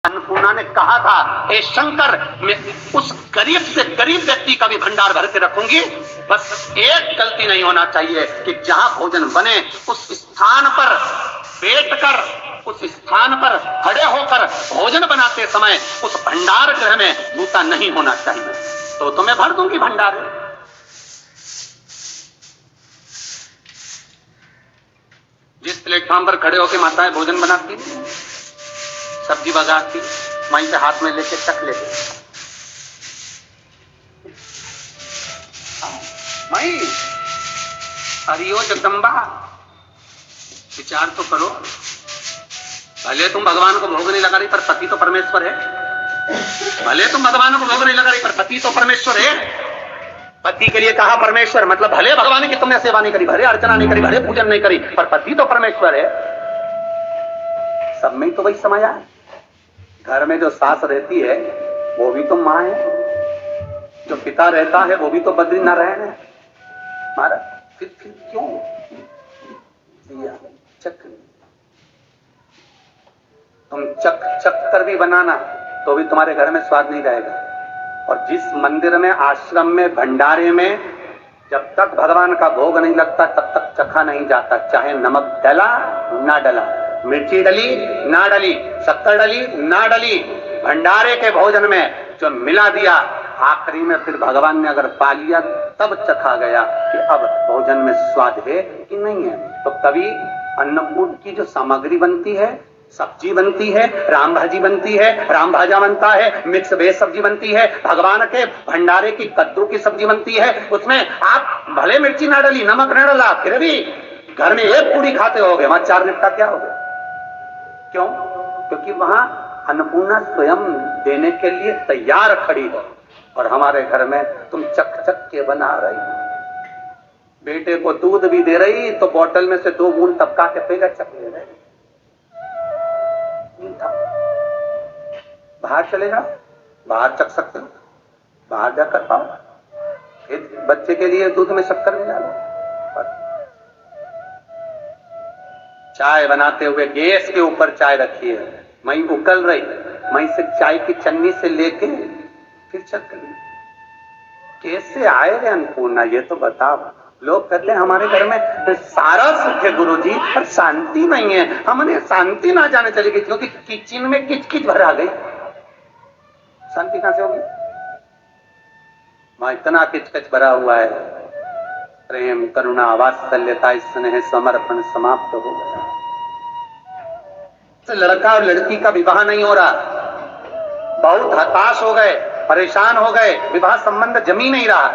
अन्नपूर्णा ने कहा था, हे शंकर, मैं उस गरीब से गरीब व्यक्ति का भी भंडार भर के रखूंगी, बस एक गलती नहीं होना चाहिए कि जहां भोजन बने उस स्थान पर बैठकर, उस स्थान पर खड़े होकर भोजन बनाते समय उस भंडार गृह में जूता नहीं होना चाहिए। तो मैं भर दूंगी भंडार। जिस प्लेटफॉर्म पर खड़े होकर माताएं भोजन बनाती, सब्जी बगाती, वहीं से हाथ में लेके चख लेते, वहीं हरिओ जगदम्बा, विचार तो करो। भले तुम भगवान को भोग नहीं लगा रही, पर पति तो परमेश्वर है। भले तुम भगवान को भोग नहीं लगा रही, पर पति तो परमेश्वर है। पति के लिए कहा परमेश्वर, मतलब भले भगवान की तुमने सेवा नहीं करी, भले अर्चना नहीं करी, भले पूजन नहीं करी, पर पति तो परमेश्वर है। सब में तो वही समाया है। घर में जो सास रहती है वो भी तो माँ है, जो पिता रहता है वो भी तो बद्रीनारायण है। महाराज फिर क्यों चक, तुम चक कर भी बनाना तो भी तुम्हारे घर में स्वाद नहीं रहेगा। और जिस मंदिर में, आश्रम में, भंडारे में जब तक भगवान का भोग नहीं लगता तब तक चखा नहीं जाता, चाहे नमक डला ना डला, मिर्ची डली ना डली, शक्कर डली ना डली, भंडारे के भोजन में जो मिला दिया, आखिरी में फिर भगवान ने अगर पा लिया तब चखा गया कि अब भोजन में स्वाद है कि नहीं है। तो तभी अन्नकूट की जो सामग्री बनती है, सब्जी बनती है, राम भाजी बनती है, राम भाजा बनता है, मिक्स वेज सब्जी बनती है, भगवान के भंडारे की कद्दू की सब्जी बनती है, उसमें आप भले मिर्ची ना डली, नमक ना डला, फिर भी घर में एक पूरी खाते होगे, वहां चार निपटा क्या हो गया? क्यों? क्योंकि वहां अन्नपूर्णा स्वयं देने के लिए तैयार खड़ी है। और हमारे घर में तुम चक चक के बना रही, बेटे को दूध भी दे रही तो बोतल में से 2 बूंद टपका के पीला चक ले रही। बाहर चले जाओ, बाहर चख सकते हो, बाहर जाकर पाओ, फिर बच्चे के लिए दूध में शक्कर मिला लो। चाय बनाते हुए गैस के ऊपर चाय रखी है, मई उकल रही, मई से चाय की चन्नी से लेके फिर चख ली। कैसे आए रे अन्नपूर्णा, ये तो बताओ। लोग कहते हैं हमारे घर में सारा सुख है गुरुजी, पर शांति नहीं है। हमने शांति ना जाने चली गई क्योंकि किचन में किच भरा गई, शांति कहां से होगी? वहां इतना किच भरा हुआ है, प्रेम, करुणा, वात्सल्यता, स्नेह, समर्पण समाप्त हो गया। लड़का और लड़की का विवाह नहीं हो रहा, बहुत हताश हो गए, परेशान हो गए, विवाह संबंध जमी नहीं रहा।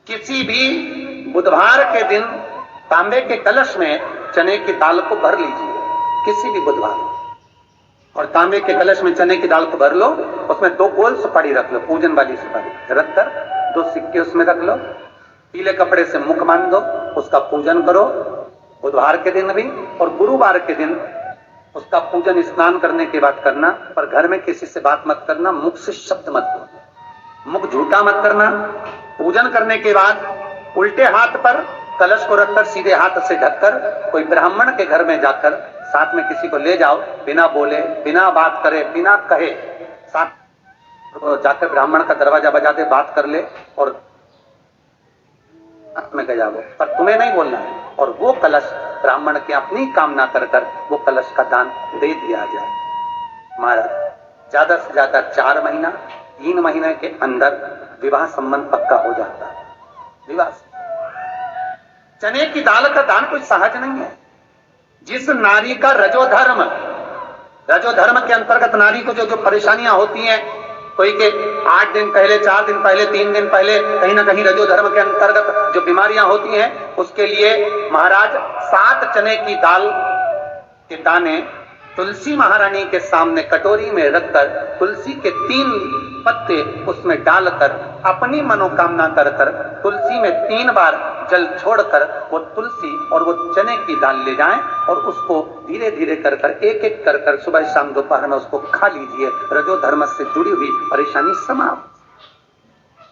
किसी भी बुधवार के दिन तांबे के कलश में चने की दाल को भर लीजिए, किसी भी बुधवार, और तांबे के कलश में चने की दाल को भर लो, उसमें 2 गोल सुपारी रख लो, पूजन वाली सुपारी रखकर 2 सिक्के उसमें रख लो, पीले कपड़े से मुख बांध दो, उसका पूजन करो बुधवार के दिन भी, और गुरुवार के दिन उसका पूजन स्नान करने के बाद करना। पर घर में किसी से बात मत करना, मुख से शब्द मत बोलना, मुख झूठा मत करना। पूजन करने के बाद उल्टे हाथ पर कलश को रखकर सीधे हाथ से ढककर कोई ब्राह्मण के घर में जाकर साथ में किसी को ले जाओ, बिना बोले, बिना बात करे, बिना कहे, साथ जाकर ब्राह्मण का दरवाजा बजा दे, बात कर ले और में गया वो, पर तुम्हें नहीं बोलना है। और वो कलश ब्राह्मण की अपनी कामना कर वो कलश का दान दे दिया जाए। महाराज ज्यादा से ज्यादा 4 महीना, 3 महीने के अंदर विवाह संबंध पक्का हो जाता है। विवाह चने की दाल का दान कोई सहज नहीं है। जिस नारी का रजोधर्म के अंतर्गत नारी को जो परेशानियां होती हैं, कोई के 8 दिन पहले, 4 दिन पहले, 3 दिन पहले कहीं ना कहीं रजोधर्म के अंतर्गत जो बीमारियां होती हैं, उसके लिए महाराज 7 चने की दाल के दाने तुलसी महारानी के सामने कटोरी में रखकर तुलसी के 3 पत्ते उसमें डालकर अपनी मनोकामना कर तुलसी में 3 बार जल छोड़कर वो तुलसी और वो चने की दाल ले जाएं और उसको धीरे धीरे कर एक कर सुबह शाम दोपहर में उसको खा लीजिए। रजोधर्म से जुड़ी हुई परेशानी समाप्त।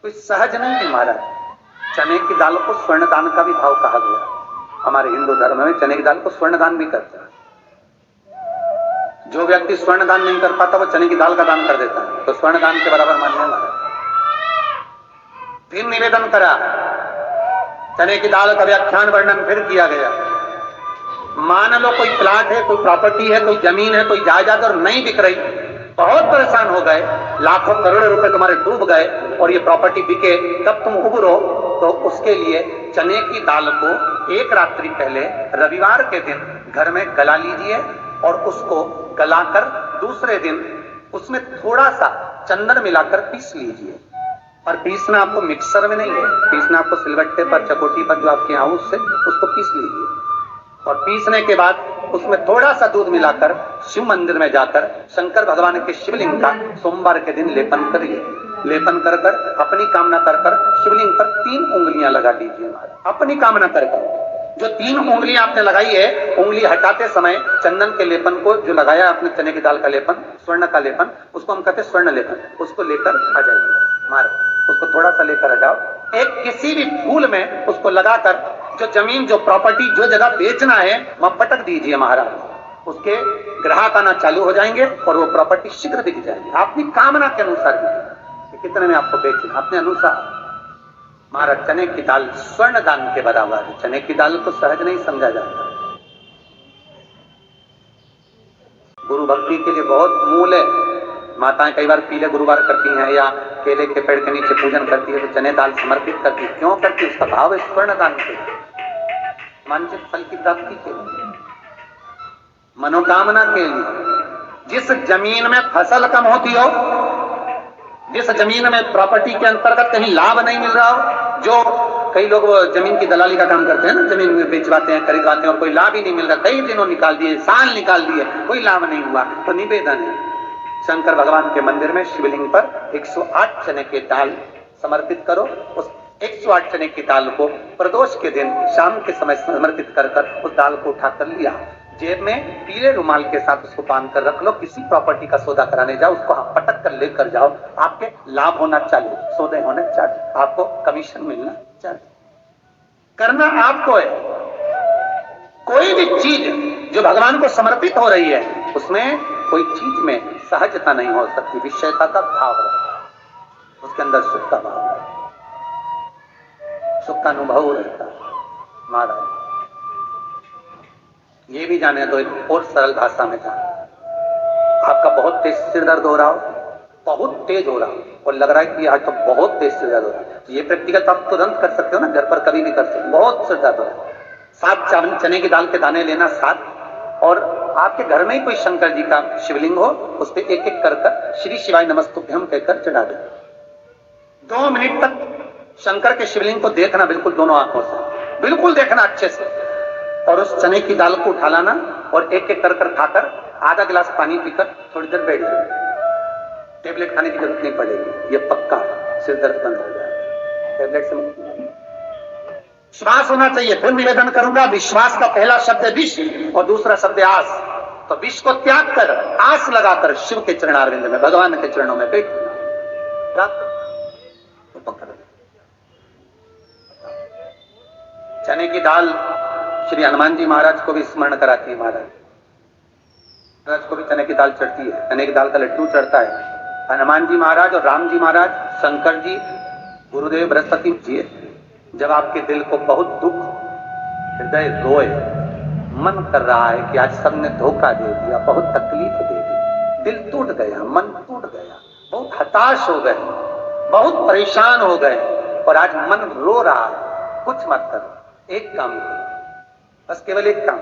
कोई सहज नहीं है महाराज। चने की दाल को स्वर्ण दान का भी भाव कहा गया। हमारे हिंदू धर्म में चने की दाल को स्वर्ण दान भी करते हैं। जो व्यक्ति स्वर्ण दान नहीं कर पाता वो चने की दाल का दान कर देता है, तो स्वर्ण दान के बराबर मानने लगा। फिर निवेदन करा, चने की दाल का व्याख्यान वर्णन फिर किया गया। मान लो कोई प्लाट है, कोई प्रॉपर्टी है, कोई जमीन है, कोई जायदाद और नहीं बिक रही, बहुत परेशान हो गए, लाखों करोड़ों रुपए तुम्हारे डूब गए और ये प्रॉपर्टी बिके, तब तुम उबरो, तो उसके लिए चने की दाल को एक रात्रि पहले रविवार के दिन घर में गला लीजिए और उसको गलाकर दूसरे दिन उसमें थोड़ा सा चंदन मिलाकर पीस लीजिए। और पीसना आपको मिक्सर में नहीं है, पीसना आपको सिलबट्टे पर, चकोटी पर, जो आपके यहाँ उससे उसको पीस लीजिए। और पीसने के बाद उसमें थोड़ा सा दूध मिलाकर शिव मंदिर में जाकर शंकर भगवान के शिवलिंग का सोमवार के दिन लेपन करिए। लेपन कर कर अपनी कामना कर कर शिवलिंग पर 3 उंगलियां लगा दीजिए। अपनी कामना कर कर जो 3 उंगलियां आपने लगाई है, उंगली हटाते समय चंदन के लेपन को जो लगाया आपने, चने की दाल का लेपन, स्वर्ण का लेपन, उसको हम कहते हैं स्वर्ण लेपन, उसको लेकर आ जाइए। महाराज उसको थोड़ा सा लेकर आ जाओ, एक किसी भी फूल में उसको लगाकर जो जमीन, जो प्रॉपर्टी, जो जगह बेचना है वहां पटक दीजिए महाराज। उसके ग्राहक आना चालू हो जाएंगे और वो प्रॉपर्टी शीघ्र बिक जाएगी। आपकी कामना के अनुसार बिकेगी, कितने में आपको बेचना अपने अनुसार। महाराज चने की दाल स्वर्ण दान के बराबर है। चने की दाल को सहज नहीं समझा जाता। गुरु भक्ति के लिए बहुत मूल है। माताएं कई बार पीले गुरुवार करती हैं या केले के पेड़ के नीचे पूजन करती है, तो चने दाल समर्पित करती है। क्यों करती है? उसका भाव है स्वर्ण दान के, वांछित फल की प्राप्ति के लिए, मनोकामना के लिए। जिस जमीन में फसल कम होती हो, जिस जमीन में प्रॉपर्टी के अंतर्गत कहीं लाभ नहीं मिल रहा हो, जो कई लोग वो जमीन की दलाली का काम करते हैं ना, जमीन में बेचवाते हैं, खरीदवाते हैं और कोई लाभ ही नहीं मिल रहा, कई दिनों निकाल दिए, साल निकाल दिए, कोई लाभ नहीं हुआ, तो निवेदन है शंकर भगवान के मंदिर में शिवलिंग पर 108 चने के दाल समर्पित करो। उस 108 चने की दाल को प्रदोष के दिन शाम के समय समर्पित कर कर उस दाल को उठाकर लिया, जेब में पीले रुमाल के साथ उसको बांध कर रख लो। किसी प्रॉपर्टी का सौदा कराने जाओ, उसको पटक कर लेकर जाओ, आपके लाभ होना चाहिए, सौदे होने चाहिए, आपको कमीशन मिलना चाहिए। करना आपको है। कोई भी चीज जो भगवान को समर्पित हो रही है, उसमें कोई चीज में सहजता नहीं हो सकती, विषयता का भाव रहता है, उसके अंदर सुख का भाव रहता है, सुख का अनुभव रहता है। महाराज ये भी जाने दो, एक और सरल भाषा में जाने, आपका बहुत तेज सिर दर्द हो रहा हो, बहुत तेज हो रहा हो और लग रहा है कि आज तो बहुत तेज सिर दर्द हो रहा है, तो ये प्रैक्टिकल आप तुरंत कर सकते हो ना, घर पर कभी भी कर सकते हो। बहुत सिर दर्द हो रहा है, 7 चने की दाल के दाने लेना, 7, और आपके घर में ही कोई शंकर जी का शिवलिंग हो, उस पर एक एक कर श्री शिवाय नमस्तुभ्यम कहकर चढ़ा दे। 2 मिनट तक शंकर के शिवलिंग को देखना, बिल्कुल दोनों आंखों से बिल्कुल देखना अच्छे से, और उस चने की दाल को उठा लाना और एक एक कर खाकर आधा गिलास पानी पीकर थोड़ी देर बैठ जाए। टेबलेट खाने की जरूरत नहीं पड़ेगी, ये पक्का सिर दर्द बंद हो जाए। टेबलेट से विश्वास होना चाहिए। फिर निवेदन करूंगा, विश्वास का पहला शब्द है विष और दूसरा शब्द है आस। तो विष को त्याग कर आस लगाकर शिव के चरणारविंद में, भगवान के चरणों में बैठ तो पकड़। चने की दाल श्री हनुमान जी महाराज को भी स्मरण कराती है। महाराज को भी चने की दाल चढ़ती है, चने की दाल का लड्डू चढ़ता है। हनुमान जी महाराज और राम जी महाराज, शंकर जी, गुरुदेव बृहस्पति जी, जब आपके दिल को बहुत दुख, हृदय रोए, मन कर रहा है कि आज सबने धोखा दे दिया, बहुत तकलीफ दे दी, दिल टूट गया, मन टूट गया, बहुत हताश हो गए, बहुत परेशान हो गए और आज मन रो रहा है, कुछ मत करो, एक काम करो, बस केवल एक काम,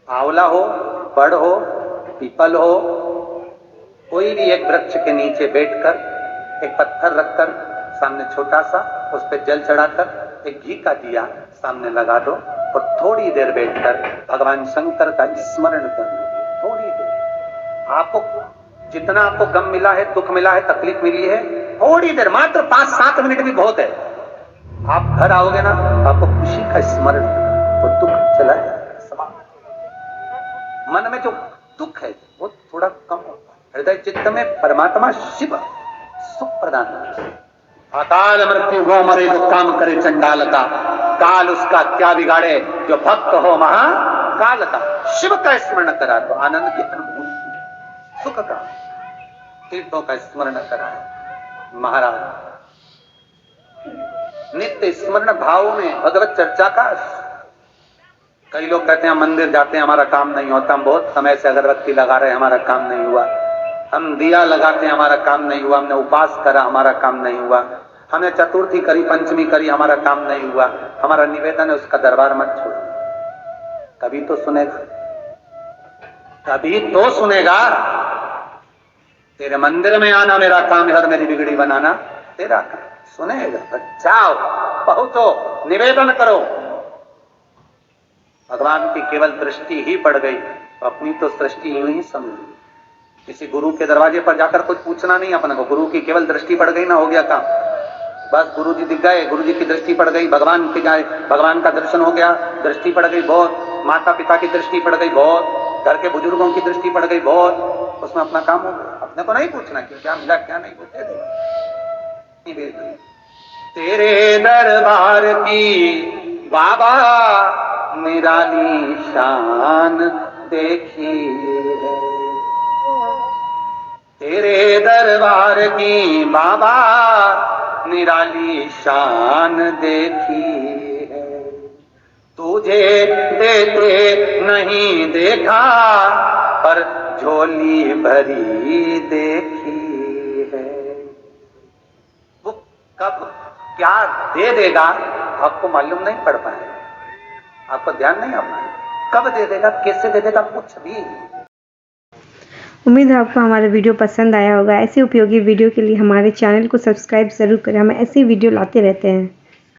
आंवला हो, बड़ हो, पीपल हो, कोई भी एक वृक्ष के नीचे बैठकर एक पत्थर रखकर सामने छोटा सा, उस पर जल चढ़ाकर एक घी का दिया सामने लगा दो और थोड़ी देर बैठकर भगवान शंकर का स्मरण कर लो। थोड़ी देर, आपको जितना आपको गम मिला है, दुख मिला है, तकलीफ मिली है, थोड़ी देर, मात्र 5-7 मिनट भी बहुत है। आप घर आओगे ना, आपको खुशी का स्मरण, वो दुख चला जाएगा। मन में जो दुख है वो थोड़ा कम होता है। हृदय चित्त में परमात्मा शिव सुख प्रदान करता है। अकाल मृत्यु गो मरे जो काम करे चंडाल का, काल उसका क्या बिगाड़े जो भक्त हो महाकाल का। शिव का स्मरण करा तो आनंद की अनुभूति। सुख का, तीर्थों का स्मरण कराए महाराज। नित्य स्मरण भाव में भगवत चर्चा का। कई लोग कहते हैं हम मंदिर जाते हैं हमारा काम नहीं होता, हम बहुत समय से अगरबत्ती लगा रहे हैं हमारा काम नहीं हुआ, हम दिया लगाते हैं हमारा काम नहीं हुआ, हमने उपवास करा हमारा काम नहीं हुआ, हमने चतुर्थी करी पंचमी करी हमारा काम नहीं हुआ। हमारा निवेदन है उसका दरबार मत छोड़ो, कभी तो सुनेगा, कभी तो सुनेगा। तेरे मंदिर में आना मेरा काम है और मेरी बिगड़ी बनाना तेरा काम, सुनेगा। जाओ पहुंचो, निवेदन करो। भगवान की केवल दृष्टि ही पड़ गई, अपनी तो सृष्टि यूं ही समझी। किसी गुरु के दरवाजे पर जाकर कुछ पूछना नहीं अपने को, गुरु की केवल दृष्टि पड़ गई ना, हो गया काम। बस गुरु जी दिख गए, गुरु जी की दृष्टि पड़ गई, भगवान के जाए, भगवान का दर्शन हो गया, दृष्टि पड़ गई बहुत, माता पिता की दृष्टि पड़ गई बहुत, घर के बुजुर्गों की दृष्टि पड़ गई बहुत, उसमें अपना काम हो गया। अपने को नहीं पूछना कि क्या मिला क्या नहीं, पूछे दे। तेरे दरबार की बाबा निराली शान देखी है, तेरे दरबार की बाबा निराली शान देखी है। तुझे देते नहीं देखा पर झोली भरी देखी है। वो कब क्या दे देगा आपको मालूम नहीं पड़ पाएगा, आपको ध्यान नहीं आ पाएगा, कब दे देगा कैसे दे देगा कुछ भी। उम्मीद है आपको हमारा वीडियो पसंद आया होगा। ऐसे उपयोगी वीडियो के लिए हमारे चैनल को सब्सक्राइब ज़रूर करें, हम ऐसी वीडियो लाते रहते हैं।